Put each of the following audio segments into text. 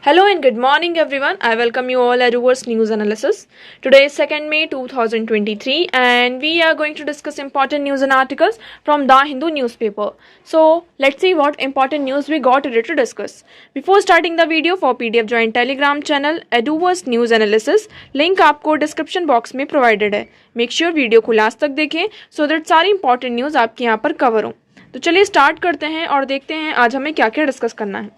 Hello and good morning everyone. I welcome you all at Eduverse News Analysis. Today is 2nd May 2023 and we are going to discuss important news and articles from The Hindu newspaper. So let's see what important news we got today to discuss. Before starting the video, for PDF join Telegram channel Eduverse News Analysis. Link आपको description box में provided है. Make sure video को last तक देखें so that सारी important news आपके यहाँ पर कवर हो. तो चलिए स्टार्ट करते हैं और देखते हैं आज हमें क्या क्या डिस्कस करना है.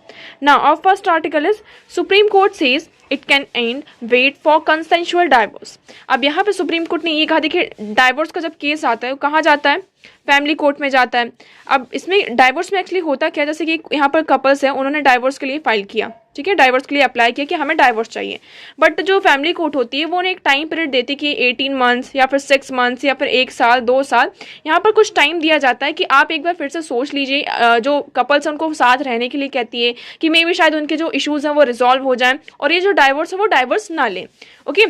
Now our first article is Supreme Court says it can and wait for consensual divorce. अब यहाँ पे सुप्रीम कोर्ट ने ये कहा, देखिए डाइवोर्स का जब केस आता है वो कहाँ जाता है, फैमिली कोर्ट में जाता है. अब इसमें डाइवोर्स में एक्चुअली होता क्या, जैसे कि यहाँ पर कपल्स है, उन्होंने डाइवोर्स के लिए फाइल किया, ठीक है, डाइवोर्स के लिए अप्लाई किया कि हमें डाइवोर्स चाहिए. बट जो फैमिली कोर्ट होती है वो उन्हें एक टाइम पीरियड देती है कि 18 मंथ्स या फिर 6 मंथ्स या फिर 1 साल 2 साल, यहाँ पर कुछ टाइम दिया जाता है कि आप एक बार फिर से सोच लीजिए. जो कपल्स उनको साथ रहने के लिए कहती है कि मे भी शायद उनके जो इश्यूज हैं वो रिजॉल्व हो जाएं और ये जो डाइवोर्स है वो डाइवोर्स ना लें. ओके,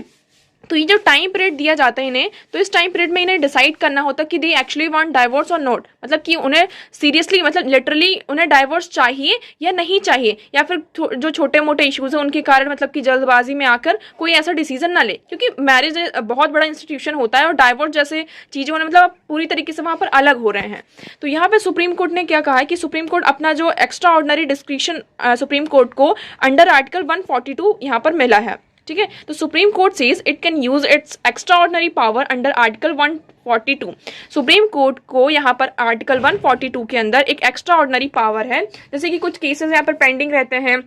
तो ये जो टाइम पीरियड दिया जाता है इन्हें, तो इस टाइम पीरियड में इन्हें डिसाइड करना होता है कि दे एक्चुअली वांट डाइवोर्स और नॉट, मतलब कि उन्हें सीरियसली मतलब लिटरली उन्हें डाइवोर्स चाहिए या नहीं चाहिए, या फिर जो छोटे मोटे इश्यूज हैं उनके कारण मतलब कि जल्दबाजी में आकर कोई ऐसा डिसीजन ना ले, क्योंकि मैरिज बहुत बड़ा इंस्टीट्यूशन होता है और डाइवोर्स जैसे चीज़ें होने मतलब पूरी तरीके से वहाँ पर अलग हो रहे हैं. तो यहाँ पे सुप्रीम कोर्ट ने क्या कहा है कि सुप्रीम कोर्ट अपना जो extra ordinary description supreme court को अंडर आर्टिकल 142 यहाँ पर मिला है, ठीक है. तो supreme Court says it can use it's extra ordinary power under article 142. Supreme court को यहाँ पर आर्टिकल 142 के अंदर एक एक्स्ट्रा ऑर्डिनरी पावर है, जैसे कि कुछ केसेस यहाँ पर पेंडिंग रहते हैं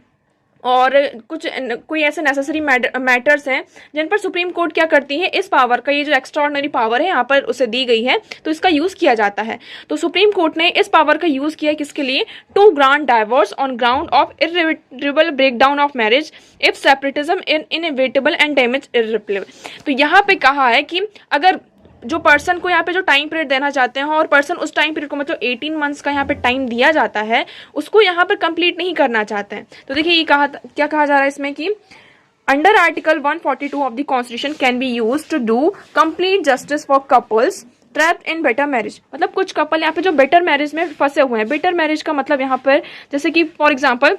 और कुछ कोई ऐसे नेसेसरी मैटर्स हैं जिन पर सुप्रीम कोर्ट क्या करती है, इस पावर का, ये जो एक्स्ट्रा ऑर्डिनरी पावर है यहाँ पर उसे दी गई है तो इसका यूज़ किया जाता है. तो सुप्रीम कोर्ट ने इस पावर का यूज़ किया किसके लिए, to grant divorce on ground of irreversible breakdown of marriage if separatism inevitable and damage irreparable. तो यहाँ पे कहा है कि अगर जो पर्सन को यहाँ पे जो टाइम पीरियड देना चाहते हैं और पर्सन उस टाइम पीरियड को मतलब 18 मंथ्स का यहाँ पे टाइम दिया जाता है उसको यहाँ पर कंप्लीट नहीं करना चाहते हैं, तो देखिए ये क्या कहा जा रहा है इसमें कि under article 142 of the constitution can be use to do complete justice for couples trapped in better marriage. मतलब कुछ कपल यहाँ पे जो बेटर मैरिज में फंसे हुए हैं. बेटर मैरिज का मतलब यहाँ पर जैसे कि फॉर एग्जाम्पल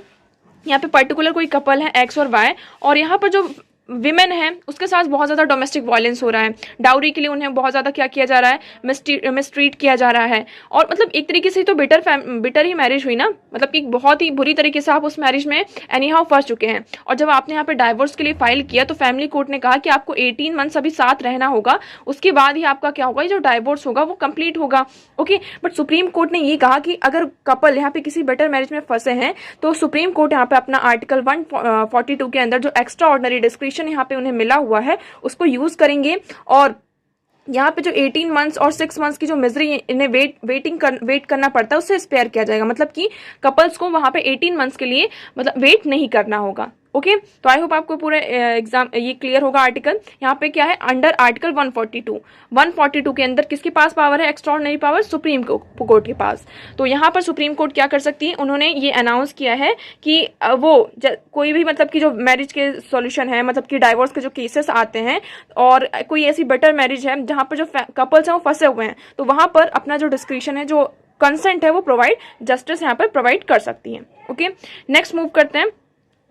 यहाँ पे पर्टिकुलर कोई कपल है एक्स और वाई और यहाँ पर जो विमेन है उसके साथ बहुत ज़्यादा डोमेस्टिक वायलेंस हो रहा है, डाउरी के लिए उन्हें बहुत ज़्यादा क्या किया जा रहा है, मिसट्रीट किया जा रहा है. और मतलब एक तरीके से तो बेटर ही मैरिज हुई ना, मतलब कि बहुत ही बुरी तरीके से आप उस मैरिज में एनी हाउ फंस चुके हैं. और जब आपने यहाँ पे डाइवोर्स के लिए फाइल किया तो फैमिली कोर्ट ने कहा कि आपको 18 मंथ्स अभी साथ रहना होगा, उसके बाद ही आपका क्या होगा, ये जो डाइवोर्स होगा वो कंप्लीट होगा. ओके, बट सुप्रीम कोर्ट ने ये कहा कि अगर कपल यहाँ पे किसी बेटर मैरिज में फंसे हैं तो सुप्रीम कोर्ट यहाँ पे अपना आर्टिकल 142 के अंदर जो एक्स्ट्रा ऑर्डिनरी डिस्क्रिप्शन यहाँ पे उन्हें मिला हुआ है उसको यूज करेंगे. और यहाँ पे जो 18 मंथ्स और 6 मंथ्स की जो मिजरी इन्हें वेट करना पड़ता है उससे स्पेयर किया जाएगा, मतलब कि कपल्स को वहाँ पे 18 मंथ्स के लिए मतलब वेट नहीं करना होगा. ओके, तो आई होप आपको पूरा एग्जाम ये क्लियर होगा. आर्टिकल यहाँ पे क्या है, अंडर आर्टिकल 142 के अंदर किसके पास पावर है, extra ordinary power supreme court के पास. तो यहाँ पर सुप्रीम कोर्ट क्या कर सकती है, उन्होंने ये अनाउंस किया है कि वो कोई भी मतलब कि जो मैरिज के सॉल्यूशन है, मतलब कि डाइवोर्स के जो केसेस आते हैं और कोई ऐसी बेटर मैरिज है जहाँ पर जो कपल्स हैं वो फंसे हुए हैं, तो वहाँ पर अपना जो डिस्क्रिप्शन है, जो कंसेंट है, वो जस्टिस यहाँ पर प्रोवाइड कर सकती है. ओके, नेक्स्ट मूव करते हैं.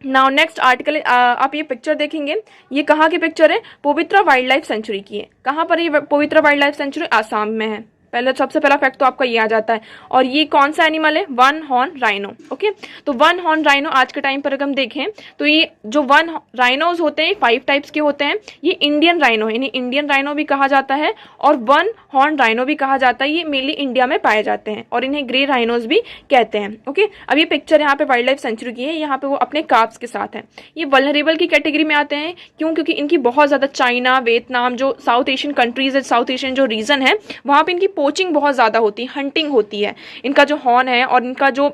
नाउ नेक्स्ट आर्टिकल, आप ये पिक्चर देखेंगे, ये कहाँ की पिक्चर है, पवित्रा वाइल्ड लाइफ सेंचुरी की है. कहाँ पर ये पवित्रा वाइल्ड लाइफ सेंचुरी, आसाम में है. सबसे पहला फैक्ट तो आपका ये आ जाता है. और ये कौन सा एनिमल है, 1 हॉर्न राइनो. ओके, तो 1 हॉर्न राइनो आज के टाइम पर अगर हम देखें तो ये जो 1 राइनोज होते हैं 5 टाइप्स के होते हैं. ये इंडियन राइनो है, इन्हें इंडियन राइनो भी कहा जाता है और 1 हॉर्न राइनो भी कहा जाता है. ये मेनली इंडिया में पाए जाते हैं और इन्हें ग्रे राइनोज भी कहते हैं. ओके, अब ये पिक्चर यहाँ पे वाइल्ड लाइफ सेंचुरी की है, यहाँ पे वो अपने काब्स के साथ है. ये वल्नरेबल की कैटेगरी में आते हैं. क्यों, क्योंकि इनकी बहुत ज्यादा चाइना, वियतनाम, जो साउथ एशियन कंट्रीज है, साउथ एशियन जो रीजन है वहाँ पे इनकी पोचिंग बहुत ज्यादा होती है, हंटिंग होती है. इनका जो हॉर्न है और इनका जो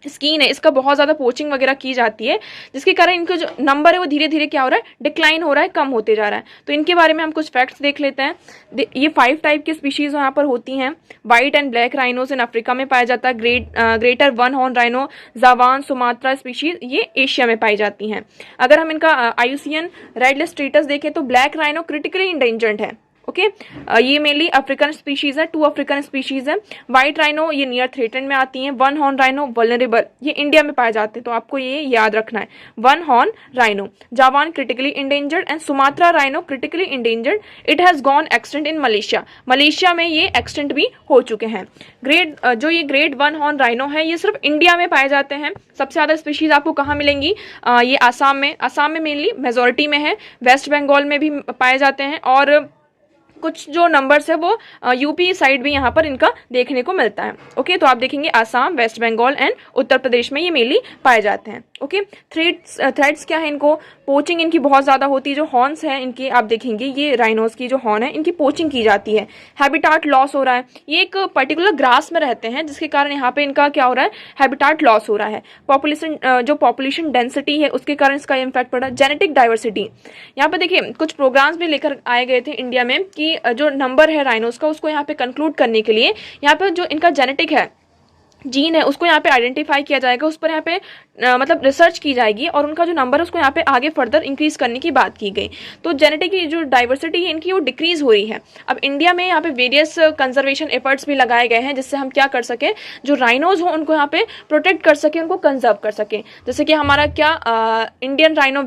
स्किन है इसका बहुत ज़्यादा पोचिंग वगैरह की जाती है, जिसके कारण इनका जो नंबर है वो धीरे धीरे क्या हो रहा है, डिक्लाइन हो रहा है, कम होते जा रहा है. तो इनके बारे में हम कुछ फैक्ट्स देख लेते हैं. ये 5 टाइप की स्पीशीज यहाँ पर होती हैं. White and black rhinos in Africa में पाया जाता है. Greater 1 horn rhino Javan Sumatra species ये एशिया में पाई जाती हैं. अगर हम इनका IUCN रेड लिस्ट स्टेटस देखें तो ब्लैक राइनो क्रिटिकली इंडेंजर्ड है. ओके ये मेनली अफ्रीकन स्पीशीज है, 2 अफ्रीकन स्पीशीज है। व्हाइट राइनो ये नियर थ्रेटन में आती है। वन हॉर्न राइनो वल्नरेबल, ये इंडिया में पाए जाते हैं, तो आपको ये याद रखना है। One horn rhino, Javan critically endangered and Sumatra rhino critically endangered, it has gone extent in Malaysia, Malaysia में ये एक्सटेंट भी हो चुके हैं। जो ये ग्रेट वन हॉर्न राइनो है ये सिर्फ इंडिया में पाए जाते हैं। सबसे ज़्यादा स्पीशीज आपको कहाँ मिलेंगी? ये आसाम में मेनली मेजोरिटी में है, वेस्ट बंगाल में भी पाए जाते हैं, और कुछ जो नंबर्स है वो यूपी साइड भी यहाँ पर इनका देखने को मिलता है। ओके तो आप देखेंगे आसाम, वेस्ट बंगाल एंड उत्तर प्रदेश में ये मेनली पाए जाते हैं। ओके थ्रेड्स क्या है इनको? पोचिंग इनकी बहुत ज़्यादा होती है। जो हॉर्न्स हैं इनकी आप देखेंगे, ये राइनोस की जो हॉर्न है इनकी पोचिंग की जाती है। हैबिटाट लॉस हो रहा है, ये एक पर्टिकुलर ग्रास में रहते हैं जिसके कारण यहाँ पे इनका क्या हो रहा है? हैबिटाट लॉस हो रहा है। जो पॉपुलेशन डेंसिटी है उसके कारण इसका इम्पैक्ट पड़ा। जेनेटिक डाइवर्सिटी, यहाँ पे देखिए कुछ प्रोग्राम्स भी लेकर आए गए थे इंडिया में कि जो नंबर है राइनोस का उसको यहाँ पे कंक्लूड करने के लिए यहाँ पे जो इनका जेनेटिक है, जीन है, उसको यहाँ पे आइडेंटिफाई किया जाएगा, उस पर यहाँ पे मतलब रिसर्च की जाएगी और उनका जो नंबर है उसको यहाँ पे आगे फर्दर इंक्रीज करने की बात की गई। तो जेनेटिक की जो डाइवर्सिटी है इनकी वो डिक्रीज हो रही है। अब इंडिया में यहाँ पे वेरियस कंजर्वेशन एफर्ट्स भी लगाए गए हैं जिससे हम क्या कर सके, जो राइनोज हो उनको यहाँ पे प्रोटेक्ट कर सके, उनको कंजर्व कर सके। जैसे कि हमारा क्या इंडियन राइनो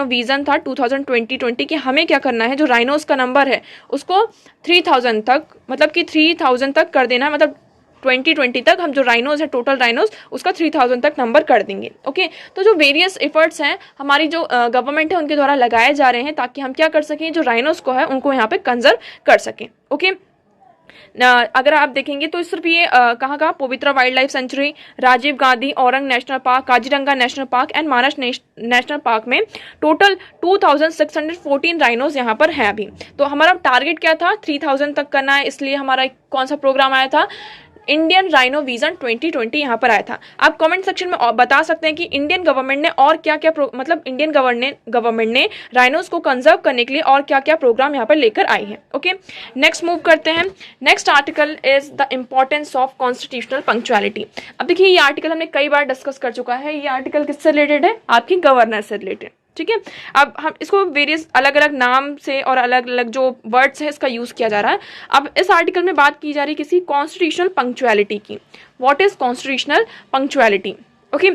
विजन था 2020 कि हमें क्या करना है, जो राइनोज का नंबर है उसको 3000 तक, मतलब कि 3000 तक कर देना है। मतलब 2020 तक हम जो राइनोज है, टोटल राइनोज, उसका 3000 तक नंबर कर देंगे। ओके तो जो वेरियस एफर्ट्स हैं हमारी जो गवर्नमेंट है उनके द्वारा लगाए जा रहे हैं ताकि हम क्या कर सकें, जो राइनोज को है उनको यहाँ पे कंजर्व कर सकें। ओके अगर आप देखेंगे तो सिर्फ ये कहाँ Pobitora wild life sanctuary, Rajiv Gandhi Orang national park, Kaziranga national park and Manas national park में टोटल 2614 राइनोज यहाँ पर हैं अभी। तो हमारा टारगेट क्या था? 3000 तक करना है, इसलिए हमारा कौन सा प्रोग्राम आया था? इंडियन राइनो विजन 2020 यहाँ पर आया था। आप कमेंट सेक्शन में बता सकते हैं कि इंडियन गवर्नमेंट ने और क्या क्या मतलब इंडियन गवर्नमेंट ने राइनोज को कंजर्व करने के लिए और क्या क्या प्रोग्राम यहाँ पर लेकर आई है। ओके नेक्स्ट मूव करते हैं। Next article is the importance of constitutional punctuality. अब देखिए ये आर्टिकल हमने कई बार डिस्कस कर चुका है। ये आर्टिकल किससे रिलेटेड है? आपकी गवर्नर से रिलेटेड। ठीक है, अब हम इसको वेरियस अलग अलग नाम से और अलग अलग जो वर्ड्स है इसका यूज किया जा रहा है। अब इस आर्टिकल में बात की जा रही है किसी कॉन्स्टिट्यूशनल पंक्चुअलिटी की। What is constitutional punctuality? Okay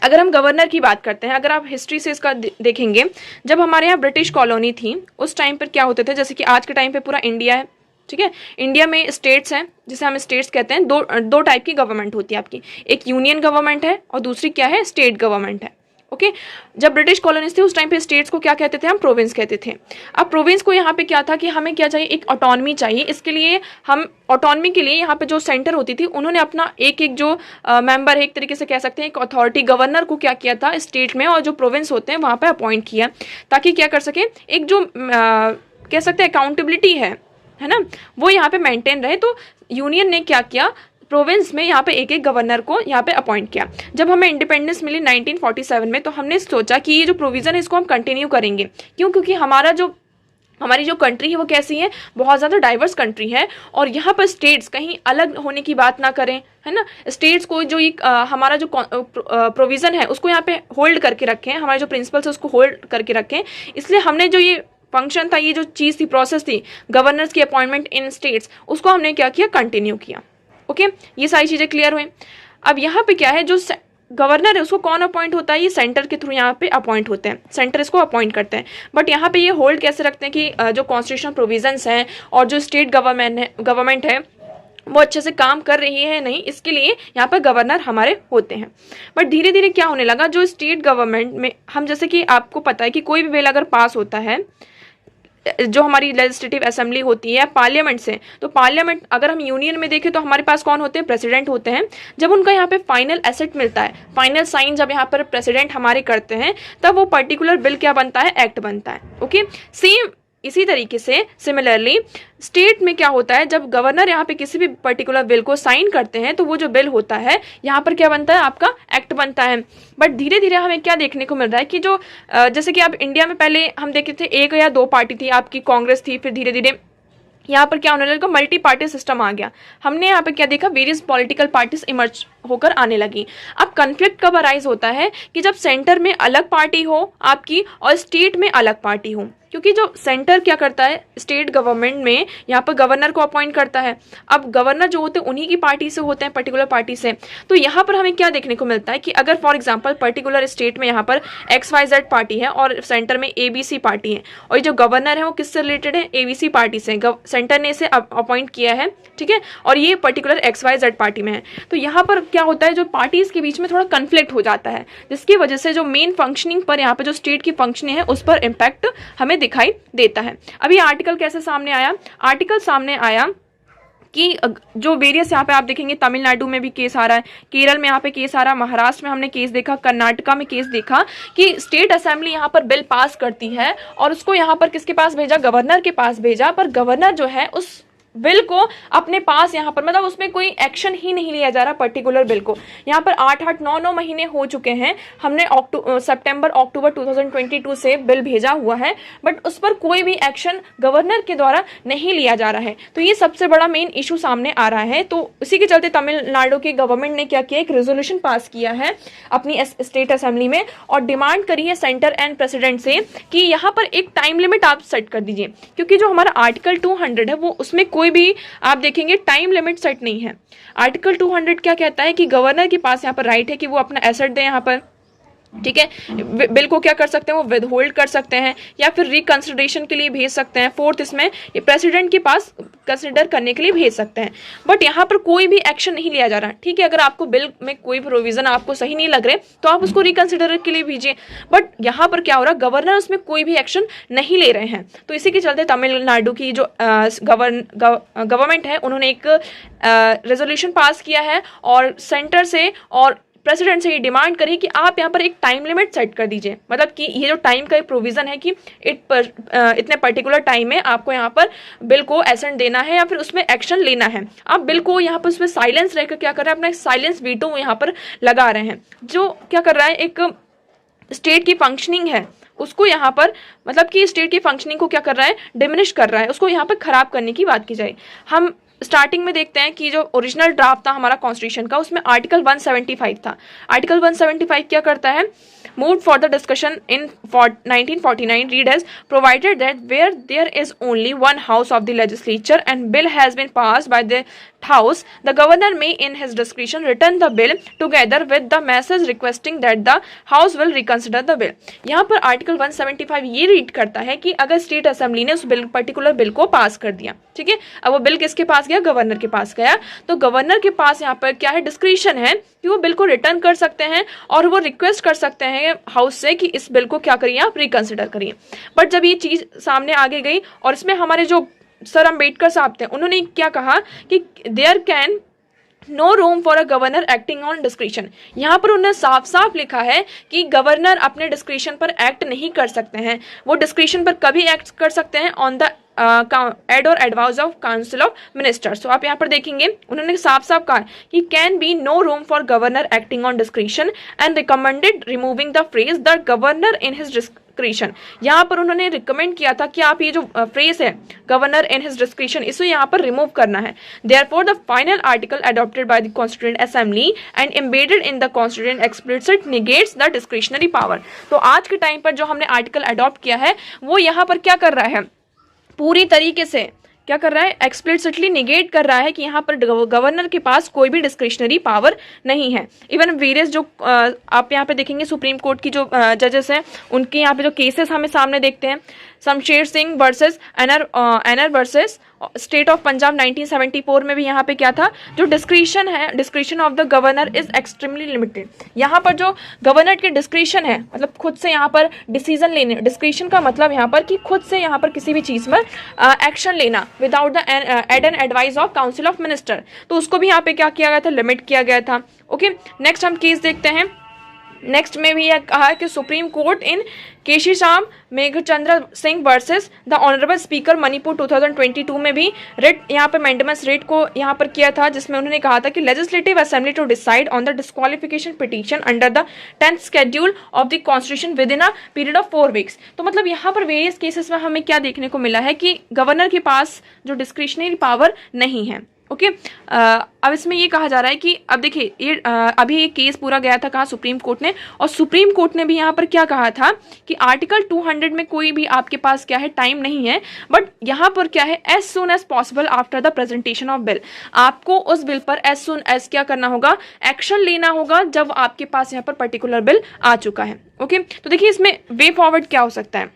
अगर हम गवर्नर की बात करते हैं, अगर आप हिस्ट्री से इसका देखेंगे, जब हमारे यहाँ ब्रिटिश कॉलोनी थी उस टाइम पर क्या होते थे, जैसे कि आज के टाइम पे पूरा इंडिया है, ठीक है, इंडिया में स्टेट्स हैं जिसे हम स्टेट्स कहते हैं। दो टाइप की गवर्नमेंट होती है आपकी, एक यूनियन गवर्नमेंट है और दूसरी क्या है? स्टेट गवर्नमेंट है। ओके जब ब्रिटिश कॉलोनीज थे उस टाइम पे स्टेट्स को क्या कहते थे? हम प्रोविंस कहते थे। अब प्रोविंस को यहाँ पे क्या था कि हमें क्या चाहिए? एक ऑटोनॉमी चाहिए। इसके लिए हम ऑटोनॉमी के लिए यहाँ पे जो सेंटर होती थी उन्होंने अपना एक जो मेंबर है, एक तरीके से कह सकते हैं एक अथॉरिटी, गवर्नर को क्या किया था स्टेट में, और जो प्रोविंस होते हैं वहाँ पे अपॉइंट किया ताकि क्या कर सके, एक जो कह सकते हैं अकाउंटेबिलिटी है ना, वो यहाँ पे मेंटेन रहे। तो यूनियन ने क्या किया, प्रोविंस में यहाँ पे एक एक गवर्नर को यहाँ पे अपॉइंट किया। जब हमें इंडिपेंडेंस मिली 1947 में तो हमने सोचा कि ये जो प्रोविज़न है इसको हम कंटिन्यू करेंगे। क्यों? क्योंकि हमारी जो कंट्री है वो कैसी है? बहुत ज़्यादा डाइवर्स कंट्री है और यहाँ पर स्टेट्स कहीं अलग होने की बात ना करें, है ना। स्टेट्स को जो हमारा जो प्रोविज़न है उसको यहाँ पे होल्ड करके रखें, हमारे जो प्रिंसिपल्स है उसको होल्ड करके रखें। इसलिए हमने जो ये फंक्शन था, ये जो चीज़ थी, प्रोसेस थी गवर्नर्स की अपॉइंटमेंट इन स्टेट्स, उसको हमने क्या किया? कंटिन्यू किया। ओके ये सारी चीज़ें क्लियर हुई। अब यहाँ पे क्या है, जो गवर्नर है उसको कौन अपॉइंट होता है? ये सेंटर के थ्रू यहाँ पे अपॉइंट होते हैं, सेंटर इसको अपॉइंट करते हैं। बट यहाँ पे ये होल्ड कैसे रखते हैं कि जो कॉन्स्टिट्यूशनल प्रोविजंस हैं और जो स्टेट गवर्नमेंट है वो अच्छे से काम कर रही है नहीं, इसके लिए यहाँ पर गवर्नर हमारे होते हैं। बट धीरे धीरे क्या होने लगा, जो स्टेट गवर्नमेंट में हम, जैसे कि आपको पता है कि कोई भी बिल अगर पास होता है, जो हमारी लेजिस्लेटिव असेंबली होती है पार्लियामेंट से, तो पार्लियामेंट अगर हम यूनियन में देखें तो हमारे पास कौन होते हैं? प्रेसिडेंट होते हैं। जब उनका यहाँ पे फाइनल एसेट मिलता है, फाइनल साइन जब यहाँ पर प्रेसिडेंट हमारे करते हैं, तब वो पर्टिकुलर बिल क्या बनता है? एक्ट बनता है। ओके सेम इसी तरीके से सिमिलरली स्टेट में क्या होता है, जब गवर्नर यहाँ पे किसी भी पर्टिकुलर बिल को साइन करते हैं तो वो जो बिल होता है यहाँ पर क्या बनता है? आपका एक्ट बनता है। बट धीरे धीरे हमें क्या देखने को मिल रहा है कि जो जैसे कि अब इंडिया में पहले हम देखते थे एक या दो पार्टी थी, आपकी कांग्रेस थी, फिर धीरे धीरे यहाँ पर क्या होने लगा? मल्टी पार्टी सिस्टम आ गया। हमने यहाँ पे क्या देखा? वेरियस पॉलिटिकल पार्टीज इमर्ज होकर आने लगी। अब कन्फ्लिक्ट कब अराइज होता है कि जब सेंटर में अलग पार्टी हो आपकी और स्टेट में अलग पार्टी हो, क्योंकि जो सेंटर क्या करता है स्टेट गवर्नमेंट में यहाँ पर गवर्नर को अपॉइंट करता है। अब गवर्नर जो होते हैं उन्हीं की पार्टी से होते हैं, पर्टिकुलर पार्टी से। तो यहाँ पर हमें क्या देखने को मिलता है कि अगर फॉर एग्जांपल पर्टिकुलर स्टेट में यहाँ पर XYZ पार्टी है और सेंटर में ABC पार्टी है, और ये जो गवर्नर है वो किससे रिलेटेड है, ABC पार्टी से, सेंटर ने इसे अपॉइंट किया है, ठीक है, और ये पर्टिकुलर XYZ पार्टी में है। तो यहाँ पर क्या होता है, जो पार्टीज के बीच में थोड़ा कन्फ्लिक्ट हो जाता है, जिसकी वजह से जो मेन फंक्शनिंग पर यहाँ पर जो स्टेट की फंक्शनिंग है उस पर इम्पैक्ट हमें दिखाई देता है। अभी आर्टिकल कैसे सामने आया, आर्टिकल सामने आया कि जो वेरियस यहाँ पे आप देखेंगे तमिलनाडु में भी केस आ रहा है, केरल में यहाँ पे केस आ रहा है, महाराष्ट्र में हमने केस देखा, कर्नाटका में केस देखा कि स्टेट असेंबली यहाँ पर बिल पास करती है और उसको यहाँ पर किसके पास भेजा, गवर्नर के पास भेजा, पर गवर्नर जो है उस बिल को अपने पास यहाँ पर मतलब उसमें कोई एक्शन ही नहीं लिया जा रहा पर्टिकुलर बिल को। यहाँ पर 8-8 9-9 महीने हो चुके हैं, हमने सितंबर अक्टूबर 2022 से बिल भेजा हुआ है, बट उस पर कोई भी एक्शन गवर्नर के द्वारा नहीं लिया जा रहा है। तो ये सबसे बड़ा मेन इशू सामने आ रहा है। तो इसी के चलते तमिलनाडु की गवर्नमेंट ने क्या किया, एक रेजोल्यूशन पास किया है अपनी स्टेट असेंबली में और डिमांड करी है सेंटर एंड प्रेसिडेंट से कि यहाँ पर एक टाइम लिमिट आप सेट कर दीजिए, क्योंकि जो हमारा आर्टिकल 200 है वो उसमें कोई भी आप देखेंगे टाइम लिमिट सेट नहीं है। आर्टिकल 200 क्या कहता है कि गवर्नर के पास यहाँ पर राइट है कि वो अपना एसेट दे यहाँ पर, ठीक है, बिल को क्या कर सकते हैं वो विद होल्ड कर सकते हैं या फिर रिकंसिडरेशन के लिए भेज सकते हैं। फोर्थ इसमें ये प्रेसिडेंट के पास कंसिडर करने के लिए भेज सकते हैं, बट यहाँ पर कोई भी एक्शन नहीं लिया जा रहा, ठीक है। अगर आपको बिल में कोई प्रोविजन आपको सही नहीं लग रहे तो आप उसको रिकंसिडर के लिए भेजिए, बट यहाँ पर क्या हो रहा है, गवर्नर उसमें कोई भी एक्शन नहीं ले रहे हैं। तो इसी के चलते तमिलनाडु की जो गवर्नमेंट है उन्होंने एक रेजोल्यूशन पास किया है और सेंटर से और प्रेसिडेंट से ये डिमांड करी कि आप यहाँ पर एक टाइम लिमिट सेट कर दीजिए, मतलब कि ये जो टाइम का एक प्रोविजन है कि इतने पर्टिकुलर टाइम में आपको यहाँ पर बिल को एसेंट देना है या फिर उसमें एक्शन लेना है। आप बिल को यहाँ पर उसमें साइलेंस रहकर क्या कर रहे हैं, अपना साइलेंस वीटो यहाँ पर लगा रहे हैं, जो क्या कर रहा है एक स्टेट की फंक्शनिंग है उसको यहाँ पर मतलब कि स्टेट की फंक्शनिंग को क्या कर रहा है, डिमिनिश कर रहा है, उसको यहाँ पर खराब करने की बात की जाए। हम स्टार्टिंग में देखते हैं कि जो ओरिजिनल ड्राफ्ट था हमारा कॉन्स्टिट्यूशन का उसमें आर्टिकल 175 था। आर्टिकल 175 क्या करता है, moved for the discussion in 1949 read as provided that where there is only one house of the legislature and bill has been passed by the house, the governor may in his discretion return the bill together with the message requesting that the house will reconsider the bill। यहाँ पर article 175 ये read करता है कि अगर state assembly ने उस bill particular bill को पास कर दिया, ठीक है, अब वो बिल किसके पास गया, गवर्नर के पास गया, तो गवर्नर के पास यहाँ पर क्या है, डिस्क्रिशन है कि वो बिल को रिटर्न कर सकते हैं और वो रिक्वेस्ट कर सकते हैं हाउस से कि इस बिल को क्या करिए, आप रिकंसिडर करिए। बट जब ये चीज सामने आगे गई और इसमें हमारे जो सर अम्बेडकर साहब थे उन्होंने क्या कहा कि there can no room for a governor acting on discretion. यहाँ पर उन्होंने साफ साफ लिखा है कि गवर्नर अपने डिस्क्रिशन पर एक्ट नहीं कर सकते हैं, वो डिस्क्रिशन पर कभी एक्ट कर सकते हैं ऑन द एड और advice of council of ministers. तो आप यहाँ पर देखेंगे उन्होंने साफ साफ कहा कि can be no room for governor acting on discretion and recommended removing the phrase the governor in his discretion. यहाँ पर उन्होंने रिकमेंड किया था कि आप ये जो फ्रेज है गवर्नर इन हिज डिस्क्रिशन इसे यहाँ पर रिमूव करना है। Therefore the final article adopted by the constituent assembly and embedded in the constituent explicit negates the discretionary power. तो आज के टाइम पर जो हमने आर्टिकल अडॉप्ट किया है वो यहाँ पर क्या कर रहा है, पूरी तरीके से क्या कर रहा है, एक्सप्लिसिटली निगेट कर रहा है कि यहाँ पर गवर्नर के पास कोई भी डिस्क्रिशनरी पावर नहीं है। इवन वेरियस जो आप यहाँ पे देखेंगे सुप्रीम कोर्ट की जो जजेस हैं उनके यहाँ पे जो केसेस हमें सामने देखते हैं, शमशेर सिंह वर्सेस एनर वर्सेस स्टेट ऑफ पंजाब 1974 में भी यहाँ पे क्या था, जो डिस्क्रिशन है, discretion of the governor is extremely limited. यहाँ पर जो गवर्नर की डिस्क्रिशन है मतलब खुद से यहाँ पर डिसीजन लेने, डिस्क्रिशन का मतलब यहाँ पर कि खुद से यहाँ पर किसी भी चीज़ में एक्शन लेना without the aid and advice of council of minister, तो उसको भी यहाँ पे क्या किया गया था, लिमिट किया गया था। ओके, नेक्स्ट हम केस देखते हैं। नेक्स्ट में भी यह कहा कि supreme court in Keisham Meghachandra Singh versus the honourable speaker Manipur 2022 में भी रिट यहाँ पे मेंडेमस रिट को यहाँ पर किया था, जिसमें उन्होंने कहा था कि legislative assembly to decide on the disqualification petition under the 10th schedule of the constitution within a period of 4 weeks. तो मतलब यहाँ पर वेरियस केसेस में हमें क्या देखने को मिला है कि गवर्नर के पास जो डिस्क्रिशनरी पावर नहीं है, ओके। अब इसमें ये कहा जा रहा है कि अब देखिए ये अभी ये केस पूरा गया था कहाँ, सुप्रीम कोर्ट ने, और सुप्रीम कोर्ट ने भी यहाँ पर क्या कहा था कि आर्टिकल 200 में कोई भी आपके पास क्या है टाइम नहीं है, बट यहाँ पर क्या है as soon as possible after the presentation of bill, आपको उस बिल पर एज सुन एज क्या करना होगा, एक्शन लेना होगा जब आपके पास यहाँ पर पर्टिकुलर बिल आ चुका है। ओके, तो देखिए इसमें वे फॉरवर्ड क्या हो सकता है,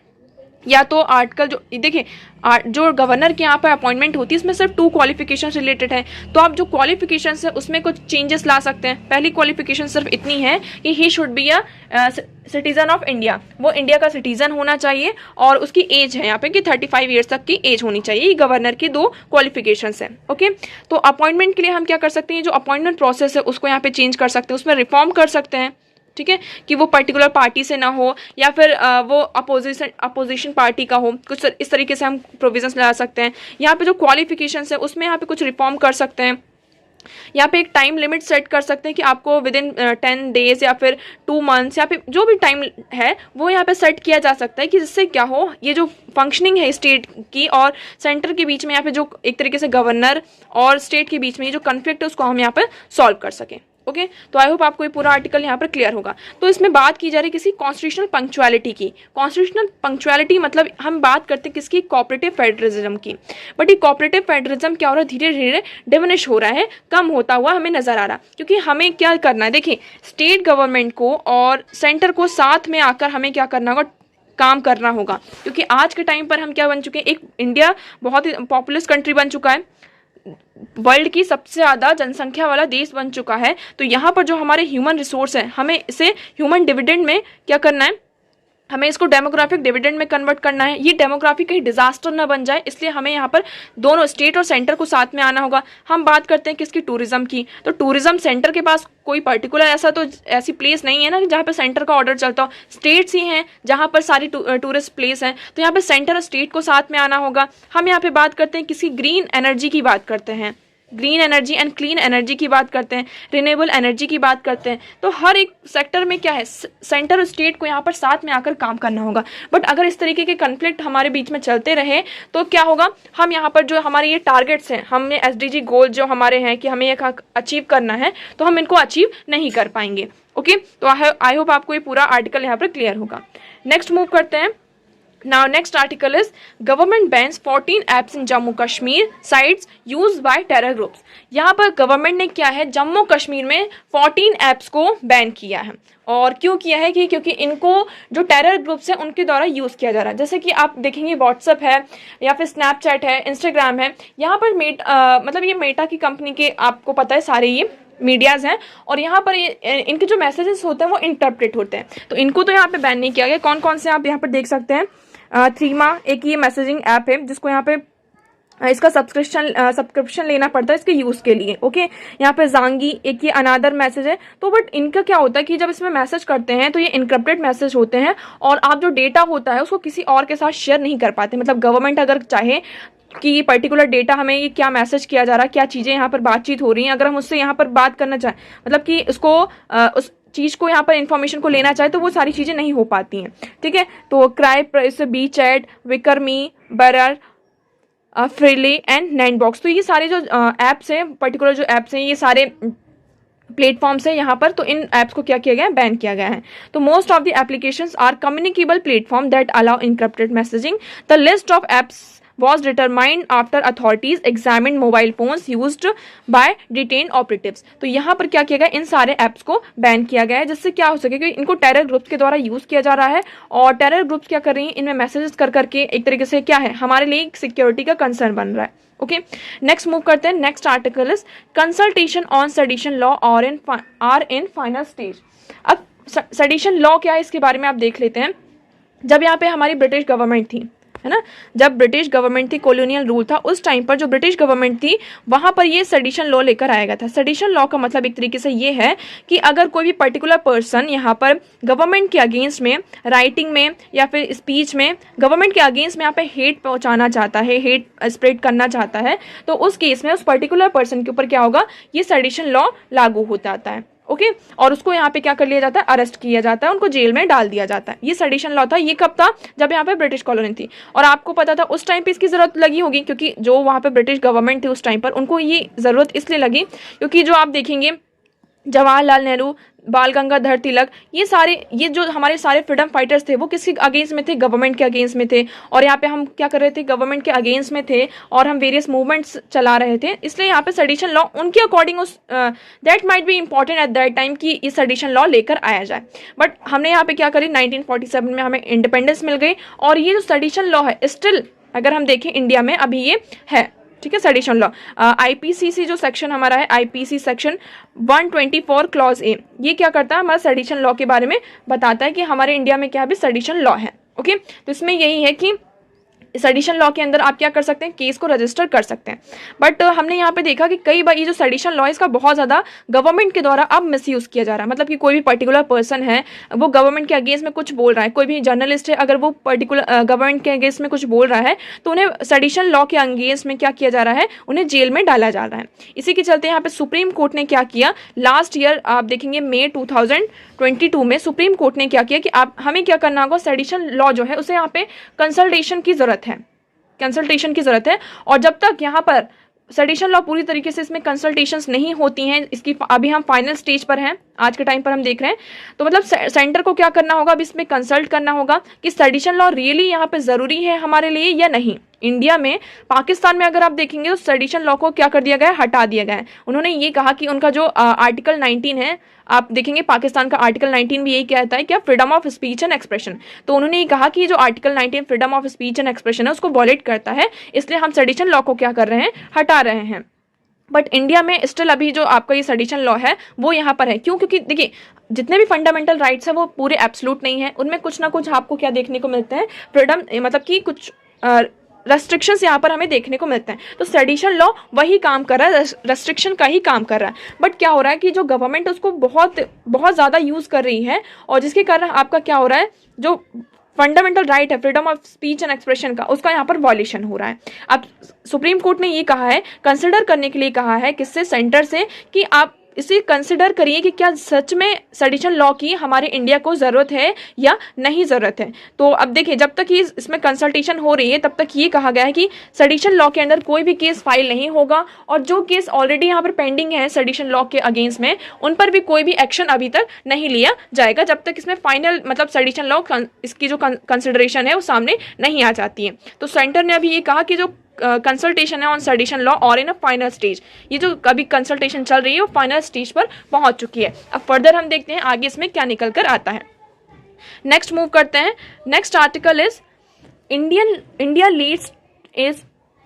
या तो आर्टिकल जो देखिए जो गवर्नर के यहाँ पर अपॉइंटमेंट होती है इसमें सिर्फ 2 क्वालिफिकेशन रिलेटेड है, तो आप जो क्वालिफिकेशन है उसमें कुछ चेंजेस ला सकते हैं। पहली क्वालिफिकेशन सिर्फ इतनी है कि he should be a citizen of India, वो इंडिया का सिटीजन होना चाहिए, और उसकी एज है यहाँ पे कि 35 ईयर्स तक की एज होनी चाहिए। ये गवर्नर की 2 क्वालिफिकेशन है। ओके, तो अपॉइंटमेंट के लिए हम क्या कर सकते हैं, जो अपॉइंटमेंट प्रोसेस है उसको यहाँ पे चेंज कर सकते हैं, उसमें रिफॉर्म कर सकते हैं। ठीक है, कि वो पर्टिकुलर पार्टी से ना हो, या फिर वो अपोजिशन पार्टी का हो, कुछ इस तरीके से हम प्रोविजंस ला सकते हैं। यहाँ पे जो क्वालिफिकेशंस है उसमें यहाँ पे कुछ रिफॉर्म कर सकते हैं। यहाँ पे एक टाइम लिमिट सेट कर सकते हैं कि आपको विद इन 10 डेज या फिर 2 मंथ्स या फिर जो भी टाइम है वो यहाँ पे सेट किया जा सकता है, कि जिससे क्या हो, ये जो फंक्शनिंग है स्टेट की और सेंटर के बीच में यहाँ पे जो एक तरीके से गवर्नर और स्टेट के बीच में ये जो कन्फ्लिक्ट है उसको हम यहाँ पे सॉल्व कर सकें। ओके, तो आई होप आपको ये पूरा आर्टिकल यहाँ पर क्लियर होगा। तो इसमें बात की जा रही किसी कॉन्स्टिट्यूशनल पंक्चुअलिटी की। कॉन्स्टिट्यूशनल पंक्चुअलिटी मतलब हम बात करते हैं किसकी, कोऑपरेटिव फेडरलिज्म की। बट ये कोऑपरेटिव फेडरलिज्म क्या हो रहा है, धीरे धीरे डिमिनिश हो रहा है, कम होता हुआ हमें नजर आ रहा, क्योंकि हमें क्या करना है, देखिए स्टेट गवर्नमेंट को और सेंटर को साथ में आकर हमें क्या करना होगा, काम करना होगा। क्योंकि आज के टाइम पर हम क्या बन चुके हैं, एक इंडिया बहुत ही पॉपुलस कंट्री बन चुका है, वर्ल्ड की सबसे ज़्यादा जनसंख्या वाला देश बन चुका है। तो यहाँ पर जो हमारे ह्यूमन रिसोर्स है हमें इसे ह्यूमन डिविडेंड में क्या करना है, हमें इसको डेमोग्राफिक डिविडेंड में कन्वर्ट करना है। ये डेमोग्राफिक कहीं डिजास्टर ना बन जाए, इसलिए हमें यहाँ पर दोनों स्टेट और सेंटर को साथ में आना होगा। हम बात करते हैं किसकी, टूरिज्म की। तो टूरिज्म सेंटर के पास कोई पर्टिकुलर ऐसी प्लेस नहीं है ना जहाँ पे सेंटर का ऑर्डर चलता हो, स्टेट्स ही हैं जहाँ पर सारी टूरिस्ट प्लेस हैं। तो यहाँ पे सेंटर और स्टेट को साथ में आना होगा। हम यहाँ पे बात करते हैं किसी ग्रीन एनर्जी की बात करते हैं, green energy and clean energy की बात करते हैं, रिन्यूएबल एनर्जी की बात करते हैं। तो हर एक सेक्टर में क्या है, सेंटर और स्टेट को यहाँ पर साथ में आकर काम करना होगा। बट अगर इस तरीके के कन्फ्लिक्ट हमारे बीच में चलते रहे तो क्या होगा, हम यहाँ पर जो हमारे ये टारगेट्स हैं, हमने SDG गोल जो हमारे हैं कि हमें ये अचीव करना है, तो हम इनको अचीव नहीं कर पाएंगे। ओके, तो आई होप आपको ये पूरा आर्टिकल यहाँ पर क्लियर होगा। नेक्स्ट मूव करते हैं। Now next article is government bans 14 apps in Jammu Kashmir sites used by terror groups। यहाँ पर गवर्नमेंट ने क्या है, जम्मू कश्मीर में 14 ऐप्स को बैन किया है। और क्यों किया है कि क्योंकि इनको जो टेरर ग्रुप्स हैं उनके द्वारा यूज़ किया जा रहा है। जैसे कि आप देखेंगे व्हाट्सएप है या फिर स्नैपचैट है, इंस्टाग्राम है, यहाँ पर मतलब ये मेटा की कंपनी के आपको पता है सारे ये मीडियाज़ हैं, और यहाँ पर इनके जो मैसेजेस होते हैं वो इंटरप्रेट होते हैं। तो इनको तो यहाँ पे बैन नहीं किया गया। कौन कौन से आप यहाँ पर देख सकते हैं, थ्रीमा एक ये मैसेजिंग ऐप है जिसको यहाँ पे इसका सब्सक्रिप्शन लेना पड़ता है इसके यूज़ के लिए। ओके, यहाँ पे जांगी एक ये अनादर मैसेज है। तो बट इनका क्या होता है कि जब इसमें मैसेज करते हैं तो ये इनक्रिप्टेड मैसेज होते हैं, और आप जो डेटा होता है उसको किसी और के साथ शेयर नहीं कर पाते। मतलब गवर्नमेंट अगर चाहे कि ये पर्टिकुलर डेटा हमें ये क्या मैसेज किया जा रहा है, क्या चीज़ें यहाँ पर बातचीत हो रही हैं, अगर हम उससे यहाँ पर बात करना चाहें, मतलब कि उसको उस चीज़ को यहाँ पर इन्फॉर्मेशन को लेना चाहे, तो वो सारी चीज़ें नहीं हो पाती हैं। ठीक है, तो क्राई प्रेस, बी चैट, विक्रमी, बरर, फ्रीली एंड नैंडबॉक्स, तो ये सारे जो ऐप्स हैं, पर्टिकुलर जो ऐप्स हैं, ये सारे प्लेटफॉर्म्स है यहाँ पर। तो इन ऐप्स को क्या किया गया है, बैन किया गया है। तो most of the applications are communicable platform that allow encrypted messaging. The list of apps was determined after authorities examined mobile phones used by detained operatives। तो यहाँ पर क्या किया गया, इन सारे ऐप्स को बैन किया गया है, जिससे क्या हो सके कि इनको टेरर ग्रुप्स के द्वारा यूज किया जा रहा है, और टेरर ग्रुप्स क्या कर रही हैं, इनमें मैसेजेस कर करके एक तरीके से क्या है, हमारे लिए सिक्योरिटी का कंसर्न बन रहा है। ओके, नेक्स्ट मूव करते हैं। Next article is consultation on sedition law are in final stage. अब सेडिशन लॉ क्या है इसके बारे में आप देख लेते हैं। जब यहाँ पे हमारी ब्रिटिश गवर्नमेंट थी, है ना, जब ब्रिटिश गवर्नमेंट थी, कॉलोनियल रूल था, उस टाइम पर जो ब्रिटिश गवर्नमेंट थी वहाँ पर ये सेडिशन लॉ लेकर आया गया था। सेडिशन लॉ का मतलब एक तरीके से ये है कि अगर कोई भी पर्टिकुलर पर्सन यहाँ पर गवर्नमेंट के अगेंस्ट में, राइटिंग में या फिर स्पीच में गवर्नमेंट के अगेंस्ट में यहाँ पे हेट पहुँचाना चाहता है, हेट स्प्रेड करना चाहता है, तो उस केस में उस पर्टिकुलर पर्सन के ऊपर क्या होगा, ये सेडिशन लॉ लागू हो जाता है। ओके और उसको यहाँ पे क्या कर लिया जाता है, अरेस्ट किया जाता है, उनको जेल में डाल दिया जाता है। ये सेडिशन लॉ था। ये कब था, जब यहाँ पे ब्रिटिश कॉलोनी थी। और आपको पता था उस टाइम पे इसकी जरूरत लगी होगी, क्योंकि जो वहाँ पे ब्रिटिश गवर्नमेंट थी उस टाइम पर, उनको ये जरूरत इसलिए लगी क्योंकि जो आप देखेंगे जवाहरलाल नेहरू, बाल गंगाधर तिलक, ये जो हमारे सारे फ्रीडम फाइटर्स थे वो किसके अगेंस्ट में थे, गवर्नमेंट के अगेंस्ट में थे। और यहाँ पे हम क्या कर रहे थे, गवर्नमेंट के अगेंस्ट में थे और हम वेरियस मूवमेंट्स चला रहे थे। इसलिए यहाँ पे सेडिशन लॉ उनके according that might be important at that time कि ये सेडिशन लॉ लेकर आया जाए। बट हमने यहाँ पे क्या करी, 1947 में हमें इंडिपेंडेंस मिल गई और ये जो सेडिशन लॉ है स्टिल अगर हम देखें इंडिया में अभी ये है, ठीक है। सेडिशन लॉ आईपीसीसी जो सेक्शन हमारा है, आईपीसी सेक्शन 124 क्लॉज ए, ये क्या करता है, हमारा सेडिशन लॉ के बारे में बताता है कि हमारे इंडिया में क्या भी सेडिशन लॉ है। ओके तो इसमें यही है कि सेडिशन लॉ के अंदर आप क्या कर सकते हैं, केस को रजिस्टर कर सकते हैं। बट हमने यहाँ पे देखा कि कई बार ये जो सेडिशन लॉ है इसका बहुत ज़्यादा गवर्नमेंट के द्वारा अब मिसयूज़ किया जा रहा है। मतलब कि कोई भी पर्टिकुलर पर्सन है वो गवर्नमेंट के अगेंस्ट में कुछ बोल रहा है, कोई भी जर्नलिस्ट है अगर वो पर्टिकुलर गवर्नमेंट के अगेंस्ट में कुछ बोल रहा है तो उन्हें सेडिशन लॉ के अगेंस्ट में क्या किया जा रहा है, उन्हें जेल में डाला जा रहा है। इसी के चलते यहाँ पे सुप्रीम कोर्ट ने क्या किया, लास्ट ईयर आप देखेंगे मई 2022 में सुप्रीम कोर्ट ने क्या किया कि आप हमें क्या करना होगा, सेडिशन लॉ जो है उसे यहाँ पे कंसल्टेशन की जरूरत है, कंसल्टेशन की जरूरत है। और जब तक यहाँ पर सेडिशन लॉ पूरी तरीके से इसमें कंसल्टेशंस नहीं होती हैं, इसकी अभी हम फाइनल स्टेज पर हैं, आज के टाइम पर हम देख रहे हैं, तो मतलब सेंटर को क्या करना होगा, अब इसमें कंसल्ट करना होगा कि सेडिशन लॉ रियली यहाँ पे ज़रूरी है हमारे लिए या नहीं। इंडिया में, पाकिस्तान में अगर आप देखेंगे तो सेडिशन लॉ को क्या कर दिया गया है, हटा दिया गया है। उन्होंने ये कहा कि उनका जो आर्टिकल 19 है, आप देखेंगे पाकिस्तान का आर्टिकल 19 भी यही कहता है क्या, freedom of speech and expression. तो उन्होंने ये कहा कि जो article 19 freedom of speech and expression है उसको वॉलेट करता है, इसलिए हम सेडिशन लॉ को क्या कर रहे हैं, हटा रहे हैं। बट इंडिया में स्टिल अभी जो आपका ये सेडिशन लॉ है वो यहाँ पर है। क्यों? क्योंकि देखिए जितने भी फंडामेंटल राइट्स हैं वो पूरे एब्सोल्यूट नहीं है, उनमें कुछ ना कुछ आपको क्या देखने को मिलते हैं, फ्रीडम मतलब कि कुछ रेस्ट्रिक्शंस यहाँ पर हमें देखने को मिलते हैं। तो सेडिशन लॉ वही काम कर रहा है, रेस्ट्रिक्शन का ही काम कर रहा है। बट क्या हो रहा है कि जो गवर्नमेंट उसको बहुत बहुत ज़्यादा यूज़ कर रही है और जिसके कारण आपका क्या हो रहा है, जो फंडामेंटल राइट है freedom of speech and expression का, उसका यहाँ पर वॉल्यूशन हो रहा है। अब सुप्रीम कोर्ट ने ये कहा है, कंसिडर करने के लिए कहा है किससे, सेंटर से, कि आप इसे कंसिडर करिए कि क्या सच में सेडिशन लॉ की हमारे इंडिया को ज़रूरत है या नहीं ज़रूरत है। तो अब देखिए जब तक ये इसमें कंसल्टेशन हो रही है तब तक ये कहा गया है कि सेडिशन लॉ के अंदर कोई भी केस फाइल नहीं होगा और जो केस ऑलरेडी यहाँ पर पेंडिंग है सेडिशन लॉ के अगेंस्ट में, उन पर भी कोई भी एक्शन अभी तक नहीं लिया जाएगा जब तक इसमें फाइनल मतलब सेडिशन लॉ इसकी जो कंसिडरेशन है वो सामने नहीं आ जाती है। तो सेंटर ने अभी ये कहा कि जो कंसल्टेशन है ऑन सेडिशन लॉ और इन अ फाइनल स्टेज, ये जो अभी कंसल्टेशन चल रही है वो फाइनल स्टेज पर पहुंच चुकी है। अब फर्दर हम देखते हैं आगे इसमें क्या निकल कर आता है। नेक्स्ट मूव करते हैं। Next article is India leads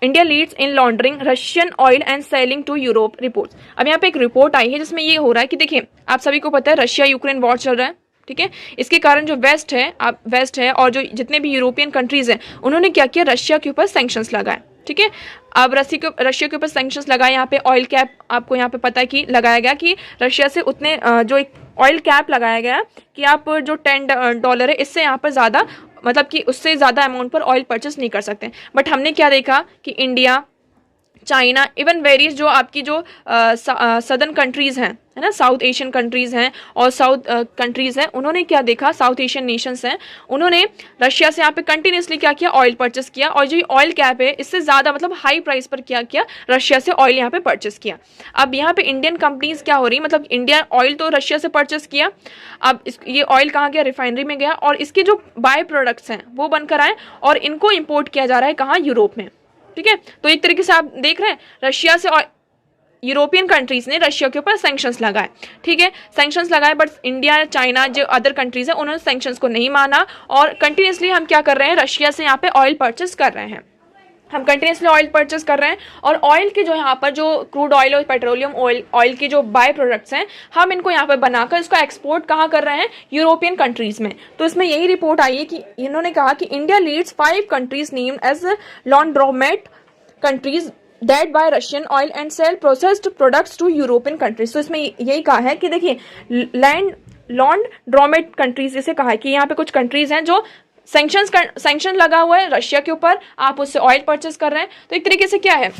in laundering Russian oil and selling to Europe reports. अब यहाँ पे एक रिपोर्ट आई है जिसमें ये हो रहा है कि देखिए आप सभी को पता है रशिया यूक्रेन वॉर चल रहा है, ठीक है। इसके कारण जो वेस्ट है और जो जितने भी यूरोपियन कंट्रीज हैं उन्होंने क्या किया, रशिया के ऊपर सैंक्शंस लगाए, ठीक है। अब रशिया के ऊपर सैंक्शंस लगाए, यहाँ पे ऑयल कैप आपको यहाँ पे पता है कि लगाया गया कि रशिया से उतने जो एक ऑयल कैप लगाया गया कि आप जो $10 है इससे यहाँ पर ज़्यादा मतलब कि उससे ज़्यादा अमाउंट पर ऑयल परचेस नहीं कर सकते। बट हमने क्या देखा कि इंडिया, चाइना, इवन वेरियस जो आपकी जो सदर्न कंट्रीज़ हैं, है ना, साउथ एशियन कंट्रीज़ हैं और साउथ कंट्रीज़ हैं, उन्होंने क्या देखा, साउथ एशियन नेशंस हैं, उन्होंने रशिया से यहाँ पे कंटिन्यूसली क्या किया, ऑयल परचेस किया। और जो ऑयल कैप है इससे ज़्यादा मतलब हाई प्राइस पर क्या किया, रशिया से ऑयल यहाँ पे परचेस किया। अब यहाँ पे इंडियन कंपनीज क्या हो रही, मतलब इंडिया ऑयल तो रशिया से परचेस किया, अब ये ऑयल कहाँ गया, रिफाइनरी में गया और इसके जो बाय प्रोडक्ट्स हैं वो बनकर आए और इनको इम्पोर्ट किया जा रहा है कहाँ, यूरोप में, ठीक है। तो एक तरीके से आप देख रहे हैं रशिया से यूरोपियन कंट्रीज ने रशिया के ऊपर सैंक्शंस लगाए, ठीक है, सैंक्शंस लगाए। बट इंडिया, चाइना, जो अदर कंट्रीज है उन्होंने सैंक्शंस को नहीं माना और कंटिन्यूसली हम क्या कर रहे हैं, रशिया से यहाँ पे ऑयल परचेस कर रहे हैं, हम कंटिन्यूसली ऑयल परचेस कर रहे हैं। और ऑयल के जो यहाँ पर जो क्रूड ऑयल और पेट्रोलियम ऑयल के जो बाय प्रोडक्ट्स हैं हम इनको यहाँ पर बनाकर इसका एक्सपोर्ट कहाँ कर रहे हैं, यूरोपियन कंट्रीज में। तो इसमें यही रिपोर्ट आई है कि इन्होंने कहा कि India leads 5 countries named as laundromat countries that buy Russian oil and sell processed products to European countries. तो इसमें यही कहा है कि देखिए लॉन्ड्रोमेट कंट्रीज इसे कहा है कि यहाँ पे कुछ कंट्रीज हैं जो सैंक्शन लगा हुआ है रशिया के ऊपर, आप उससे ऑयल परचेस कर रहे हैं। तो एक तरीके से क्या है,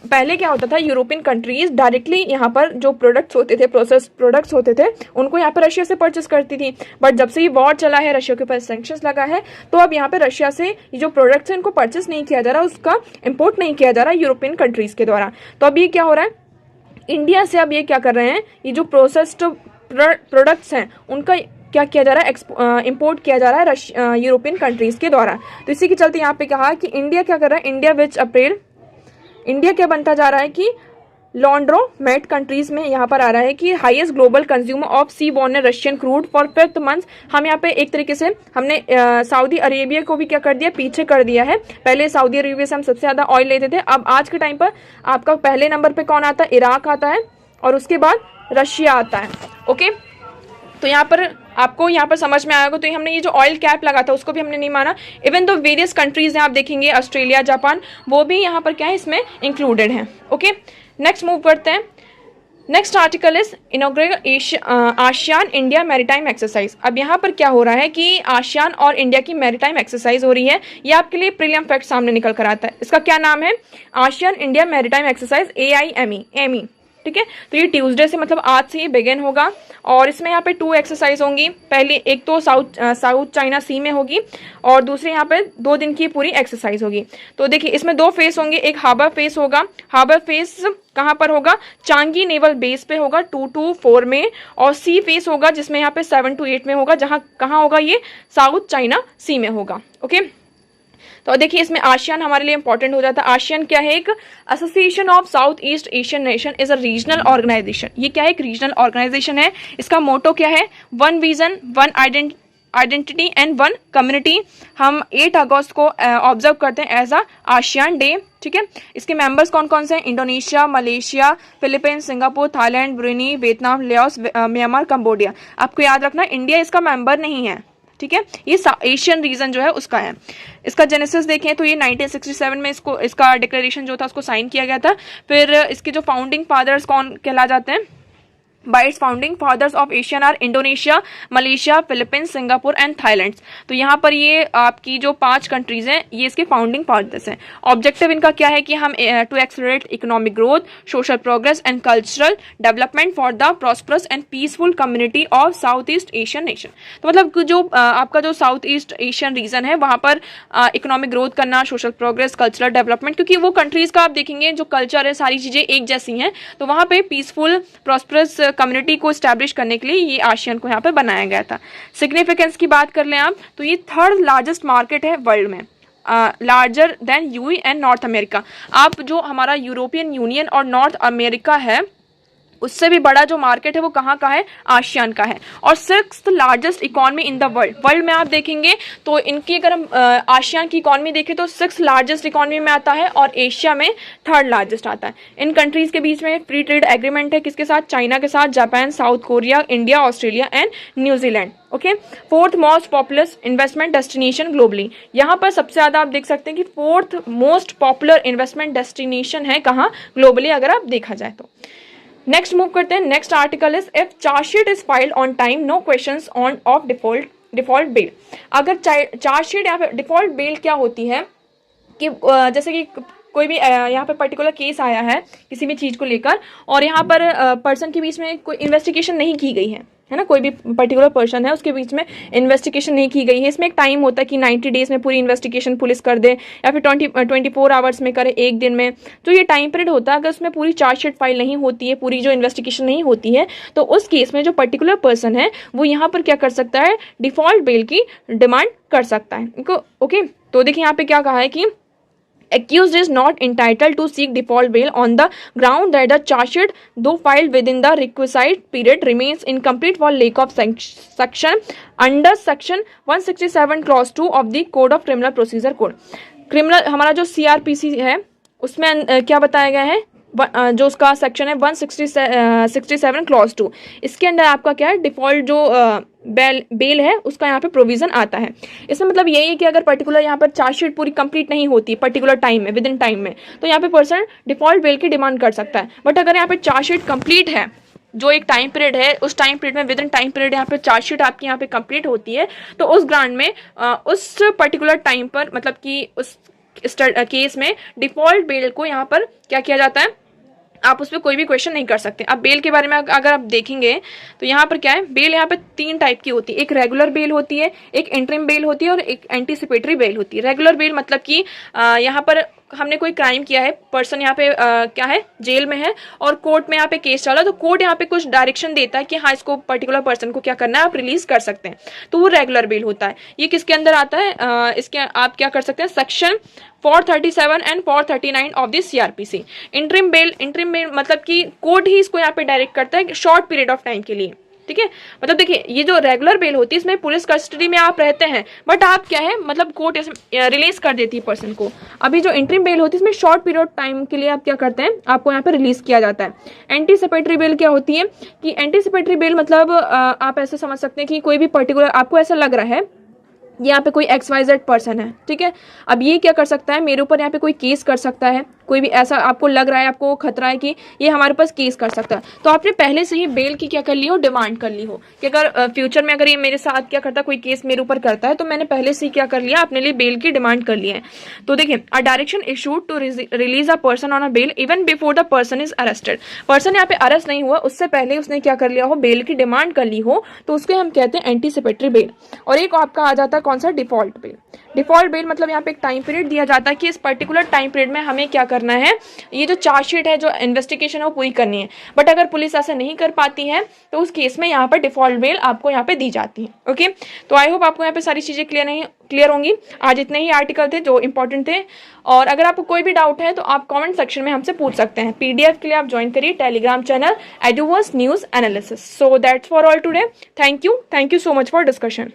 पहले क्या होता था, यूरोपियन कंट्रीज डायरेक्टली यहाँ पर जो प्रोडक्ट्स होते थे, प्रोसेस प्रोडक्ट्स होते थे, उनको यहाँ पर रशिया से परचेस करती थी। बट जब से ये वॉर चला है, रशिया के ऊपर सैंक्शंस लगा है, तो अब यहाँ पे रशिया से ये जो प्रोडक्ट्स हैं इनको परचेस नहीं किया जा रहा, उसका इंपोर्ट नहीं किया जा रहा यूरोपियन कंट्रीज के द्वारा। तो अब ये क्या हो रहा है, इंडिया से अब ये क्या कर रहे हैं, ये जो प्रोसेस्ड प्रोडक्ट्स हैं उनका क्या किया जा रहा है, इंपोर्ट किया जा रहा है यूरोपियन कंट्रीज के द्वारा। तो इसी के चलते यहाँ पे कहा कि इंडिया क्या कर रहा है, इंडिया क्या बनता जा रहा है कि लॉन्ड्रोमेट कंट्रीज में यहाँ पर आ रहा है कि highest global consumer of sea borne Russian crude for 5th month. हम यहाँ पे एक तरीके से हमने सऊदी अरेबिया को भी क्या कर दिया, पीछे कर दिया है। पहले सऊदी अरेबिया से हम सबसे ज़्यादा ऑयल लेते थे, अब आज के टाइम पर आपका पहले नंबर पे कौन आता है, इराक आता है, और उसके बाद रशिया आता है। ओके, तो यहाँ पर आपको यहाँ पर समझ में आएगा। तो हमने ये जो ऑयल कैप लगा था उसको भी हमने नहीं माना। इवन दो वेरियस कंट्रीज हैं, आप देखेंगे ऑस्ट्रेलिया, जापान, वो भी यहाँ पर क्या है, इसमें इंक्लूडेड हैं। ओके, नेक्स्ट मूव करते हैं। Next article is inauguration ASEAN India maritime exercise. अब यहाँ पर क्या हो रहा है कि आसियान और इंडिया की मैरीटाइम एक्सरसाइज हो रही है। ये आपके लिए प्रीलियम फैक्ट सामने निकल कर आता है। इसका क्या नाम है, ASEAN India maritime exercise, AIME। ठीक है, तो ये ट्यूसडे से मतलब आज से ये बिगिन होगा, और इसमें यहाँ पे 2 एक्सरसाइज होंगी। पहली एक तो साउथ चाइना सी में होगी, और दूसरी यहाँ पे 2 दिन की पूरी एक्सरसाइज होगी। तो देखिए इसमें 2 फेस होंगे, एक हार्बर फेस होगा। हार्बर फेस कहाँ पर होगा, चांगी नेवल बेस पे होगा 2 to 4 में, और सी फेस होगा जिसमें यहाँ पे 7 to 8 में होगा, जहाँ कहाँ होगा, ये साउथ चाइना सी में होगा। ओके, तो देखिए इसमें आसियान हमारे लिए इंपॉर्टेंट हो जाता है। आसियान क्या है, एक association of South East Asian nation, is a regional organisation. ये क्या है, एक रीजनल ऑर्गेनाइजेशन है। इसका मोटो क्या है, 1 विजन 1 आइडेंटिटी एंड 1 कम्युनिटी। हम 8 अगस्त को ऑब्जर्व करते हैं एज अ आसियान डे। ठीक है, इसके मेंबर्स कौन कौन से हैं, Indonesia, Malaysia, Philippines, Singapore, Thailand, Brunei, Vietnam, Laos, Myanmar, Cambodia. आपको याद रखना इंडिया इसका मेंबर नहीं है। ठीक है, ये एशियन रीजन जो है उसका है। इसका जेनेसिस देखें तो ये 1967 में इसका डिक्लेरेशन जो था उसको साइन किया गया था। फिर इसके जो फाउंडिंग फादर्स कौन कहला जाते हैं, By its founding fathers of Asian are Indonesia, Malaysia, Philippines, Singapore and Thailand। तो यहाँ पर ये आपकी जो 5 कंट्रीज हैं ये इसके फाउंडिंग फादर्स हैं। ऑब्जेक्टिव इनका क्या है कि हम to accelerate economic growth, social progress and cultural development for the prosperous and peaceful community of South East Asian nation. तो मतलब जो आपका जो साउथ ईस्ट एशियन रीजन है वहाँ पर इकोनॉमिक ग्रोथ करना, सोशल प्रोग्रेस, कल्चरल डेवलपमेंट, क्योंकि वो कंट्रीज का आप देखेंगे जो कल्चर है सारी चीज़ें एक जैसी हैं, तो वहाँ पे पीसफुल प्रॉस्परस कम्युनिटी को स्टैब्लिश करने के लिए ये आसियान को यहाँ पे बनाया गया था। सिग्निफिकेंस की बात कर लें आप तो ये 3rd लार्जेस्ट मार्केट है वर्ल्ड में, larger than UAE and North America. आप जो हमारा यूरोपियन यूनियन और नॉर्थ अमेरिका है उससे भी बड़ा जो मार्केट है वो कहाँ का है, आसियान का है। और 6th largest economy in the world में आप देखेंगे तो इनकी अगर हम आसियान की इकॉनमी देखें तो 6th लार्जेस्ट इकॉनमी में आता है, और एशिया में 3rd लार्जेस्ट आता है। इन कंट्रीज के बीच में फ्री ट्रेड एग्रीमेंट है, किसके साथ, चाइना के साथ, Japan, south Korea, India, Australia and New Zealand. Okay, 4th most popular investment destination globally. यहाँ पर सबसे ज़्यादा आप देख सकते हैं कि 4th most popular investment destination है कहाँ, ग्लोबली अगर आप देखा जाए तो। नेक्स्ट मूव करते हैं। Next article is if chargesheet is filed on time no questions on of default bail. अगर चार्जशीट या फिर डिफॉल्ट बेल क्या होती है कि जैसे कि कोई भी यहाँ पे पर्टिकुलर केस आया है किसी भी चीज़ को लेकर, और यहाँ पर पर्सन के बीच में कोई इन्वेस्टिगेशन नहीं की गई है ना, कोई भी पर्टिकुलर पर्सन है उसके बीच में इन्वेस्टिगेशन नहीं की गई है। इसमें एक टाइम होता है कि 90 डेज में पूरी इन्वेस्टिगेशन पुलिस कर दे, या फिर 24 आवर्स में करे, एक दिन में। तो ये टाइम पीरियड होता है, अगर उसमें पूरी चार्जशीट फाइल नहीं होती है, पूरी जो इन्वेस्टिगेशन नहीं होती है, तो उस केस में जो पर्टिकुलर पर्सन है वो यहाँ पर क्या कर सकता है, डिफॉल्ट बेल की डिमांड कर सकता है। ओके, तो देखिए यहाँ पे क्या कहा है कि accused is not entitled to seek default bail on the ground that the charge sheet, though filed within the requisite period, remains incomplete for lack of section under section 167 clause 2 of the Code of Criminal Procedure Code। Criminal हमारा जो CRPC है उसमें क्या बताया गया है, जो उसका सेक्शन है 167 क्लॉज 2, इसके अंदर आपका क्या है, डिफॉल्ट जो बेल है उसका यहाँ पे प्रोविजन आता है। इसमें मतलब यही है कि अगर पर्टिकुलर यहाँ पर चार्जशीट पूरी कंप्लीट नहीं होती पर्टिकुलर टाइम में, विद इन टाइम में, तो यहाँ पे पर्सन डिफॉल्ट बेल की डिमांड कर सकता है। बट अगर यहाँ पे चार्जशीट कंप्लीट है, जो एक टाइम पीरियड है उस टाइम पीरियड में, विद इन टाइम पीरियड यहाँ पे चार्जशीट आपकी यहाँ पे कंप्लीट होती है, तो उस ग्रांट में उस पर्टिकुलर टाइम पर मतलब कि उस केस में डिफॉल्ट बेल को यहाँ पर क्या किया जाता है, आप उस पर कोई भी क्वेश्चन नहीं कर सकते। अब बेल के बारे में अगर आप देखेंगे तो यहाँ पर क्या है, बेल यहाँ पे 3 टाइप की होती है। एक रेगुलर बेल होती है, एक इंटरिम बेल होती है और एक एंटीसिपेटरी बेल होती है। रेगुलर बेल मतलब कि यहाँ पर हमने कोई क्राइम किया है, पर्सन यहाँ पे क्या है, जेल में है और कोर्ट में यहाँ पे केस चला, तो कोर्ट यहाँ पे कुछ डायरेक्शन देता है कि हाँ इसको पर्टिकुलर पर्सन को क्या करना है, आप रिलीज कर सकते हैं, तो वो रेगुलर बेल होता है। ये किसके अंदर आता है, इसके आप क्या कर सकते हैं, section 437 and 439 of the CrPC. Interim bell मतलब कि कोर्ट ही इसको यहाँ पे डायरेक्ट करता है शॉर्ट पीरियड ऑफ टाइम के लिए, ठीक है। मतलब देखिए ये जो रेगुलर बेल होती है इसमें पुलिस कस्टडी में आप रहते हैं, बट आप क्या है, मतलब कोर्ट रिलीज कर देती है पर्सन को। अभी जो इंटरिम बेल होती है इसमें शॉर्ट पीरियड टाइम के लिए आप क्या करते हैं, आपको यहाँ पे रिलीज किया जाता है। एंटीसिपेटरी बेल क्या होती है कि एंटीसिपेटरी बेल मतलब आप ऐसे समझ सकते हैं कि कोई भी पर्टिकुलर आपको ऐसा लग रहा है यहाँ पे कोई XYZ पर्सन है, ठीक है। अब ये क्या कर सकता है, मेरे ऊपर यहाँ पे कोई केस कर सकता है, कोई भी ऐसा आपको लग रहा है, आपको खतरा है कि ये हमारे पास केस कर सकता है, तो आपने पहले से ही बेल की क्या कर ली हो, डिमांड कर ली हो कि अगर फ्यूचर में अगर ये मेरे साथ क्या करता है, कोई केस मेरे ऊपर करता है, तो मैंने पहले से ही क्या कर लिया, अपने लिए बेल की डिमांड कर ली है। तो देखिए, a direction issued to release a person on a bail even before the person is arrested. Person यहाँ पे अरेस्ट नहीं हुआ, उससे पहले उसने क्या कर लिया हो, बेल की डिमांड कर ली हो, तो उसको हम कहते हैं एंटीसिपेटरी बेल। और एक आपका आ जाता है कौन सा, डिफॉल्ट बेल। डिफॉल्ट बेल मतलब यहाँ पे एक टाइम पीरियड दिया जाता है कि इस पर्टिकुलर टाइम पीरियड में हमें क्या करना है, ये जो चार्जशीट है, जो इन्वेस्टिगेशन है वो पूरी करनी है। बट अगर पुलिस ऐसा नहीं कर पाती है तो उस केस में यहाँ पर डिफॉल्ट बेल आपको यहाँ पे दी जाती है। ओके, तो आई होप आपको यहाँ पे सारी चीजें क्लियर होंगी। आज इतने ही आर्टिकल थे जो इंपॉर्टेंट थे, और अगर आपको कोई भी डाउट है तो आप कमेंट सेक्शन में हमसे पूछ सकते हैं। PDF के लिए आप ज्वाइन करिए Telegram channel Eduverse news analysis. So that's for all today. Thank you so much for discussion.